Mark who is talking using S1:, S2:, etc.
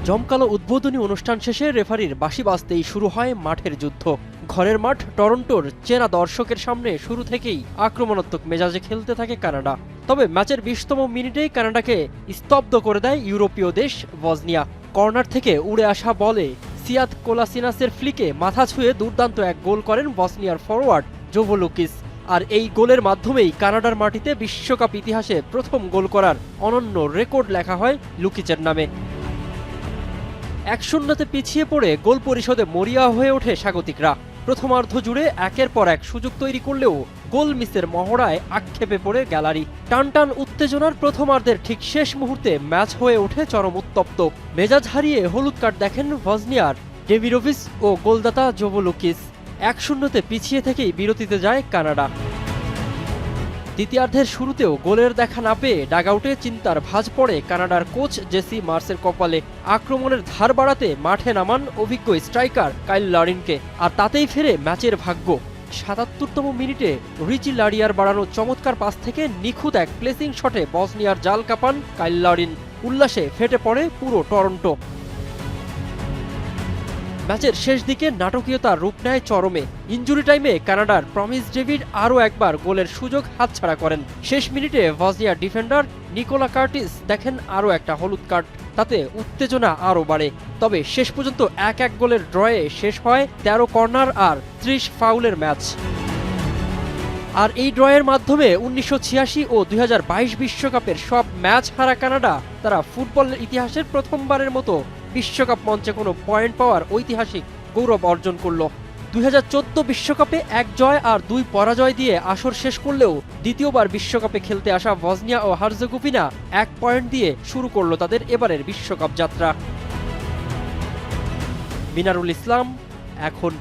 S1: জমকালো উদ্বোধনী অনুষ্ঠান শেষে রেফারির বাঁশি বাজতেই শুরু হয় মাঠের যুদ্ধ। ঘরের মাঠ টরন্টোর চেনা দর্শকের সামনে শুরু থেকেই আক্রমণাত্মক মেজাজে খেলতে থাকে কানাডা। তবে ম্যাচের 20তম মিনিটেই কানাডাকে স্তব্ধ করে দেয় ইউরোপীয় দেশ বসনিয়া। কর্নার থেকে উড়ে আসা বলে সিয়াদ কোলাসিনাসের ফ্লিকে মাথা ছুঁয়ে দুর্দান্ত এক গোল করেন বসনিয়ার ফরোয়ার্ড জোভো লুকিস। আর এই গোলের মাধ্যমেই কানাডার মাটিতে বিশ্বকাপ ইতিহাসে প্রথম গোল করার অনন্য রেকর্ড লেখা হয় লুকিচের নামে। 1-0 পিছিয়ে পড়ে গোল পরিশোধে মরিয়া হয়ে ওঠে স্বাগতিকরা। প্রথমার্ধ জুড়ে একের পর এক সুযোগ তৈরি করলেও গোল মিসের মহড়ায় আক্ষেপে পড়ে গ্যালারি। টানটান উত্তেজনার প্রথমার্ধের ঠিক শেষ মুহূর্তে ম্যাচ হয়ে ওঠে চরম উত্তপ্ত। মেজাজ হারিয়ে হলুদ কার্ড দেখেন ভজনিয়ার ডেভিরোভিচ ও গোলদাতা জোভো লুকিস। 1-0 পিছিয়ে থেকেই বিরতিতে যায় কানাডা। দ্বিতীয়ার্ধের শুরুতেও গোলের দেখা না পেয়ে ডাগআউটে চিন্তার ভাঁজ পড়ে কানাডার কোচ জেসি মার্সের কপালে। আক্রমণের ধার বাড়াতে মাঠে নামান অভিজ্ঞ স্ট্রাইকার কাইল লারিনকে, আর তাতেই ফেরে ম্যাচের ভাগ্য। ৭৭তম মিনিটে রিচি লারিয়ার বাড়ানো চমৎকার পাস থেকে নিখুঁত এক প্লেসিং শটে বসনিয়ার জাল কাপান কাইল লারিন। উল্লাসে ফেটে পড়ে পুরো টরন্টো। ম্যাচের শেষ দিকে নাটকীয়তার রূপ নেয় চরমে। ইনজুরি টাইমে কানাডার প্রমিস ডেভিড আরও একবার গোলের সুযোগ হাতছাড়া করেন। শেষ মিনিটে ভজনিয়ার ডিফেন্ডার নিকোলা কার্টিস দেখেন আরও একটা হলুদ কার্ড। তাতে উত্তেজনা আরও বাড়ে। তবে শেষ পর্যন্ত 1-1 গোলের ড্রয়ে শেষ হয় 13 কর্নার আর 30 ফাউলের ম্যাচ। আর এই ড্রয়ের মাধ্যমে 1986 ও 2022 বিশ্বকাপের সব ম্যাচ হারা কানাডা তারা ফুটবলের ইতিহাসের প্রথমবারের মতো বিশ্বকাপ মঞ্চে কোনো পয়েন্ট পাওয়ার ঐতিহাসিক গৌরব অর্জন করল। 2014 বিশ্বকাপে 1 জয় আর 2 পরাজয় দিয়ে আসর শেষ করলেও দ্বিতীয়বার বিশ্বকাপে খেলতে আসা বসনিয়া ও হার্জেগোভিনা 1 পয়েন্ট দিয়ে শুরু করল তাদের এবারের বিশ্বকাপ যাত্রা। মিনারুল ইসলাম, এখন।